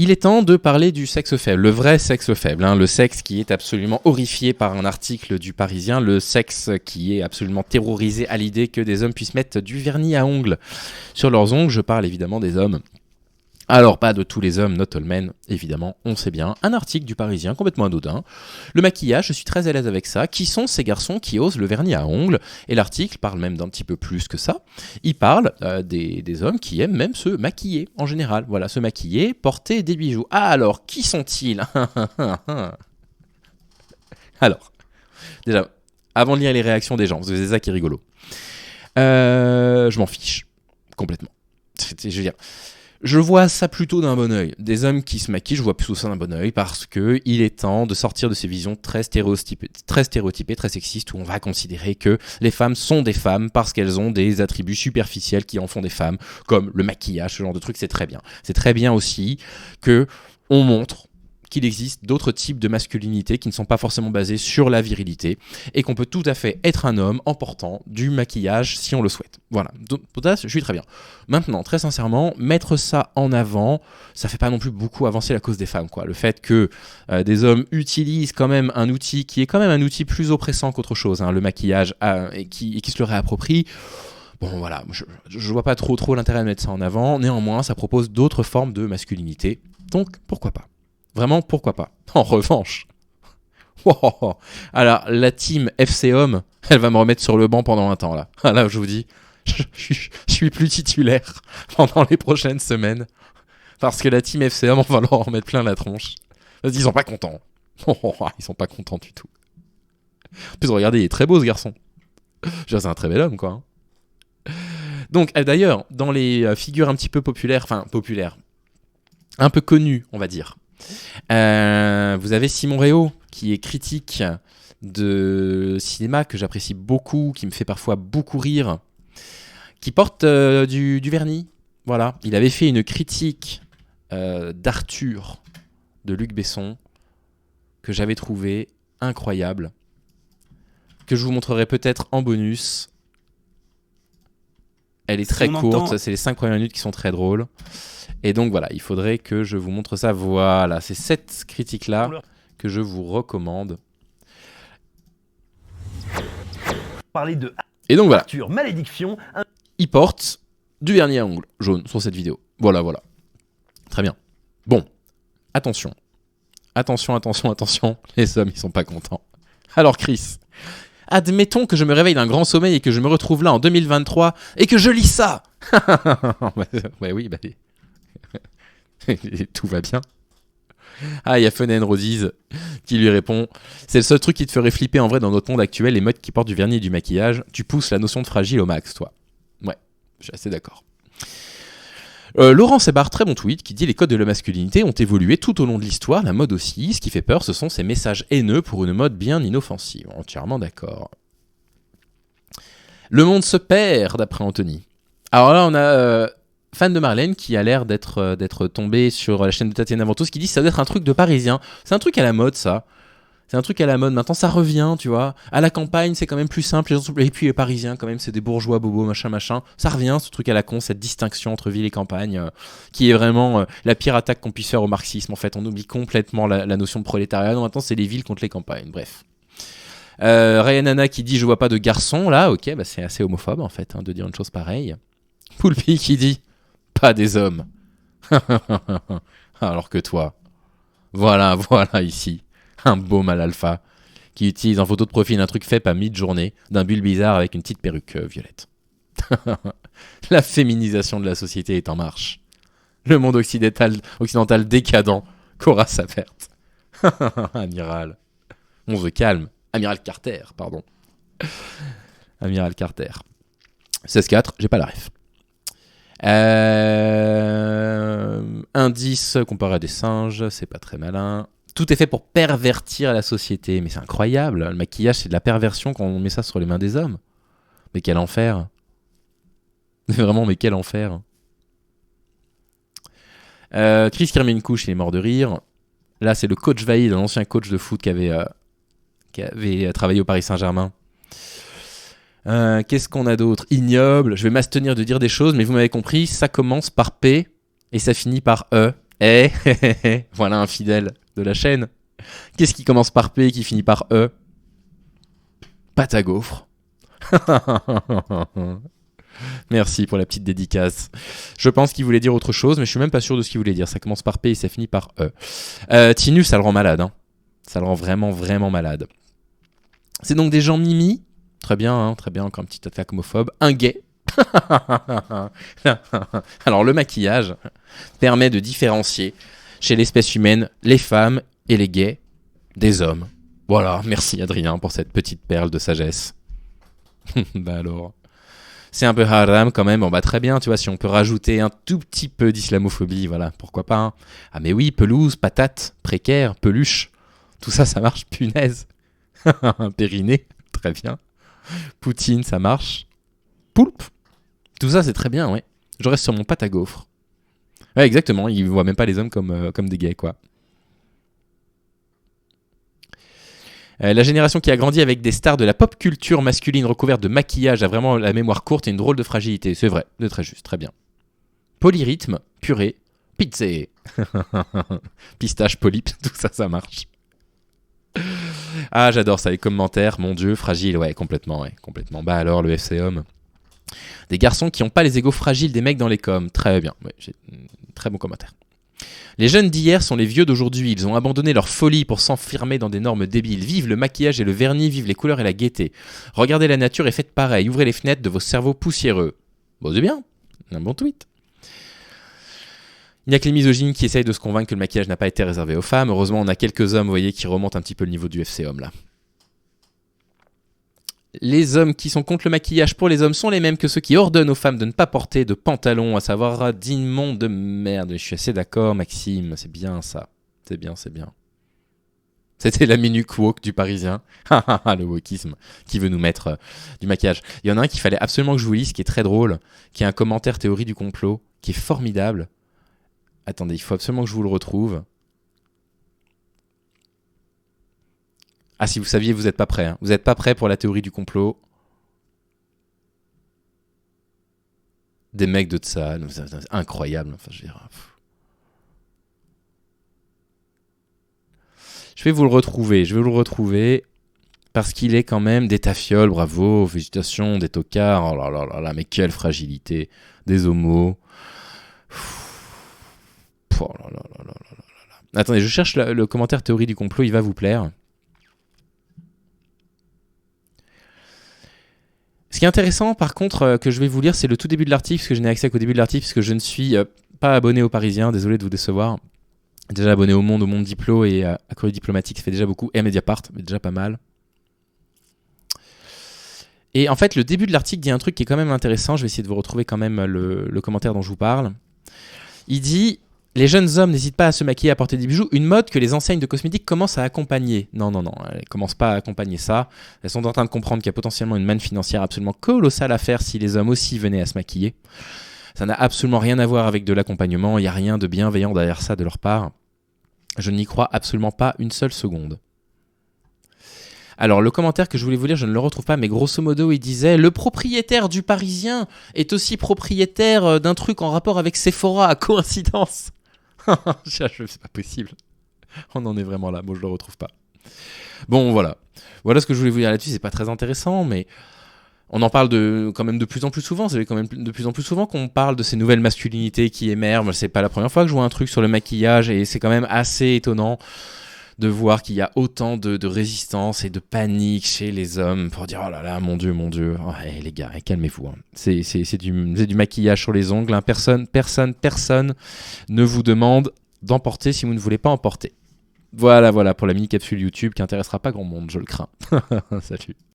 Il est temps de parler du sexe faible, le vrai sexe faible, le sexe qui est absolument horrifié par un article du Parisien, le sexe qui est absolument terrorisé à l'idée que des hommes puissent mettre du vernis à ongles sur leurs ongles. Je parle évidemment des hommes. Alors, pas de tous les hommes, not all men, évidemment, on sait bien. Un article du Parisien, complètement anodin. Le maquillage, je suis très à l'aise avec ça. Qui sont ces garçons qui osent le vernis à ongles ? Et l'article parle même d'un petit peu plus que ça. Il parle des hommes qui aiment même se maquiller, en général. Voilà, se maquiller, porter des bijoux. Ah alors, qui sont-ils ? Alors, déjà, avant de lire les réactions des gens, c'est ça qui est rigolo. Je m'en fiche, complètement. Je veux dire... Je vois ça plutôt d'un bon œil. Des hommes qui se maquillent, je vois plutôt ça d'un bon œil parce que il est temps de sortir de ces visions très stéréotypées, très sexistes, où on va considérer que les femmes sont des femmes parce qu'elles ont des attributs superficiels qui en font des femmes, comme le maquillage, ce genre de trucs, c'est très bien. C'est très bien aussi que on montre qu'il existe d'autres types de masculinité qui ne sont pas forcément basés sur la virilité et qu'on peut tout à fait être un homme en portant du maquillage si on le souhaite. Voilà, donc pour ça, je suis très bien. Maintenant, très sincèrement, mettre ça en avant, ça fait pas non plus beaucoup avancer la cause des femmes, quoi. Le fait que des hommes utilisent quand même un outil qui est quand même un outil plus oppressant qu'autre chose, le maquillage, et qui se le réapproprie. Bon voilà, je vois pas trop l'intérêt de mettre ça en avant. Néanmoins, ça propose d'autres formes de masculinité, donc pourquoi pas. Vraiment, pourquoi pas. En revanche, alors la team FC Homme, elle va me remettre sur le banc pendant un temps là. Ah, là, je vous dis, je suis plus titulaire pendant les prochaines semaines parce que la team FC Homme, on va leur en mettre plein la tronche. Parce qu'ils sont pas contents. Ils sont pas contents du tout. En plus, regardez, il est très beau ce garçon. C'est un très bel homme, quoi. Donc, d'ailleurs, dans les figures un petit peu populaires, un peu connues, on va dire. Vous avez Simon Réau qui est critique de cinéma que j'apprécie beaucoup, qui me fait parfois beaucoup rire, qui porte du vernis. Voilà, il avait fait une critique d'Arthur de Luc Besson que j'avais trouvé incroyable, que je vous montrerai peut-être en bonus. Elle est très courte, c'est les 5 premières minutes qui sont très drôles. Et donc voilà, il faudrait que je vous montre ça. Voilà, c'est cette critique-là que je vous recommande. Parler de et donc voilà, Arthur Malédiction. Il porte du vernis à ongles jaune sur cette vidéo. Voilà. Très bien. Bon, attention. Les hommes, ils sont pas contents. Alors Chris, admettons que je me réveille d'un grand sommeil et que je me retrouve là en 2023 et que je lis ça. Ouais, oui, bah... tout va bien. Ah, il y a Fun and Roses qui lui répond: c'est le seul truc qui te ferait flipper en vrai dans notre monde actuel, les mecs qui portent du vernis et du maquillage. Tu pousses la notion de fragile au max, toi. Ouais, je suis assez d'accord. Laurent Sébar, très bon tweet, qui dit: les codes de la masculinité ont évolué tout au long de l'histoire, la mode aussi. Ce qui fait peur, ce sont ces messages haineux pour une mode bien inoffensive. Entièrement d'accord. Le monde se perd, d'après Anthony. Alors là, on a fan de Marlène qui a l'air d'être tombé sur la chaîne de Tatiana Ventos, qui dit que ça doit être un truc de parisien. C'est un truc à la mode, ça. C'est un truc à la mode. Maintenant, ça revient, tu vois. À la campagne, c'est quand même plus simple. Et puis les Parisiens, quand même, c'est des bourgeois, bobos, machin. Ça revient, ce truc à la con, cette distinction entre ville et campagne, qui est vraiment la pire attaque qu'on puisse faire au marxisme. En fait, on oublie complètement la notion de prolétariat. Non, maintenant, c'est les villes contre les campagnes. Bref. Ryan Anna qui dit: je vois pas de garçon. Là, ok, bah c'est assez homophobe, en fait, de dire une chose pareille. Poulpi qui dit: pas des hommes. Alors que toi, voilà, ici, un beau mâle alpha qui utilise en photo de profil un truc fait à mi-journée d'un bulle bizarre avec une petite perruque violette. La féminisation de la société est en marche. Le monde occidental décadent court à sa perte. Amiral. On se calme. Amiral Carter, pardon. Amiral Carter. 16-4, j'ai pas la ref. Indice comparé à des singes, c'est pas très malin. Tout est fait pour pervertir la société, mais c'est incroyable. Le maquillage, c'est de la perversion quand on met ça sur les mains des hommes. Mais quel enfer. Vraiment, mais quel enfer. Chris qui remet une couche, il est mort de rire. Là, c'est le coach Vaïd, un ancien coach de foot qui avait travaillé au Paris Saint-Germain. Qu'est-ce qu'on a d'autre? Ignoble. Je vais m'abstenir de dire des choses, mais vous m'avez compris, ça commence par P et ça finit par E. Eh, voilà un fidèle de la chaîne. Qu'est-ce qui commence par P et qui finit par E? Pâte à gaufre. Merci pour la petite dédicace. Je pense qu'il voulait dire autre chose, mais je suis même pas sûr de ce qu'il voulait dire. Ça commence par P et ça finit par E. Tinus, ça le rend malade. Hein. Ça le rend vraiment, vraiment malade. C'est donc des gens mimi. Très bien, hein, très bien. Encore une petite attaque homophobe. Un gay. Alors, le maquillage permet de différencier chez l'espèce humaine les femmes et les gays des hommes. Voilà, merci Adrien pour cette petite perle de sagesse. Bah alors, c'est un peu haram quand même. Bon bah très bien, tu vois, si on peut rajouter un tout petit peu d'islamophobie, voilà, pourquoi pas. Hein. Ah mais oui, pelouse, patate, précaire, peluche, tout ça, ça marche, punaise. Périnée, très bien. Poutine, ça marche. Poulpe, tout ça c'est très bien, ouais. Je reste sur mon pâte à gaufre. Ouais, exactement, ils voient même pas les hommes comme des gays, quoi. La génération qui a grandi avec des stars de la pop culture masculine recouvertes de maquillage a vraiment la mémoire courte et une drôle de fragilité. C'est vrai, c'est très juste, très bien. Polyrythme, purée, pizza, pistache, polype, tout ça, ça marche. Ah, j'adore ça, les commentaires, mon dieu, fragile, ouais, complètement. Bah alors, le FC homme. Des garçons qui n'ont pas les égos fragiles des mecs dans les coms. Très bien, ouais, j'ai très bon commentaire. Les jeunes d'hier sont les vieux d'aujourd'hui. Ils ont abandonné leur folie pour s'enfermer dans des normes débiles. Vive le maquillage et le vernis, vive les couleurs et la gaieté. Regardez la nature et faites pareil. Ouvrez les fenêtres de vos cerveaux poussiéreux. Bon, c'est bien. Un bon tweet. Il n'y a que les misogynes qui essayent de se convaincre que le maquillage n'a pas été réservé aux femmes. Heureusement, on a quelques hommes, vous voyez, qui remontent un petit peu le niveau du FC homme, là. Les hommes qui sont contre le maquillage pour les hommes sont les mêmes que ceux qui ordonnent aux femmes de ne pas porter de pantalon, à savoir d'immonde de merde. Je suis assez d'accord, Maxime, c'est bien ça. C'est bien. C'était la minute woke du Parisien. Le wokisme qui veut nous mettre du maquillage. Il y en a un qu'il fallait absolument que je vous lise, qui est très drôle, qui est un commentaire théorie du complot, qui est formidable. Attendez, il faut absolument que je vous le retrouve. Ah, si vous saviez, vous n'êtes pas prêts. Hein. Vous n'êtes pas prêts pour la théorie du complot. Des mecs de ça, incroyable. Enfin, je veux dire, je vais vous le retrouver. Parce qu'il est quand même des tafioles, bravo, félicitations, des tocards. Oh là là, mais quelle fragilité. Des homos. Oh là là. Attendez, je cherche le commentaire théorie du complot, il va vous plaire. Ce qui est intéressant, par contre, que je vais vous lire, c'est le tout début de l'article, parce que je n'ai accès qu'au début de l'article, parce que je ne suis pas abonné au Parisien, désolé de vous décevoir. Déjà abonné au Monde Diplo et à Courrier Diplomatique, ça fait déjà beaucoup, et à Mediapart, mais déjà pas mal. Et en fait, le début de l'article dit un truc qui est quand même intéressant, je vais essayer de vous retrouver quand même le commentaire dont je vous parle. Il dit... Les jeunes hommes n'hésitent pas à se maquiller, à porter des bijoux, une mode que les enseignes de cosmétiques commencent à accompagner. Non, elles ne commencent pas à accompagner ça. Elles sont en train de comprendre qu'il y a potentiellement une manne financière absolument colossale à faire si les hommes aussi venaient à se maquiller. Ça n'a absolument rien à voir avec de l'accompagnement, il n'y a rien de bienveillant derrière ça de leur part. Je n'y crois absolument pas une seule seconde. Alors, le commentaire que je voulais vous lire, je ne le retrouve pas, mais grosso modo, il disait « Le propriétaire du Parisien est aussi propriétaire d'un truc en rapport avec Sephora, coïncidence !» C'est pas possible. On en est vraiment là. Moi, je le retrouve pas. Bon, voilà. Voilà ce que je voulais vous dire là-dessus. C'est pas très intéressant, mais on en parle quand même de plus en plus souvent. C'est quand même de plus en plus souvent qu'on parle de ces nouvelles masculinités qui émergent. C'est pas la première fois que je vois un truc sur le maquillage et c'est quand même assez étonnant de voir qu'il y a autant de résistance et de panique chez les hommes pour dire oh là là, mon Dieu. Oh, les gars, calmez-vous. Hein. C'est du maquillage sur les ongles. Hein. Personne ne vous demande d'en porter si vous ne voulez pas en porter. Voilà pour la mini-capsule YouTube qui intéressera pas grand monde, je le crains. Salut.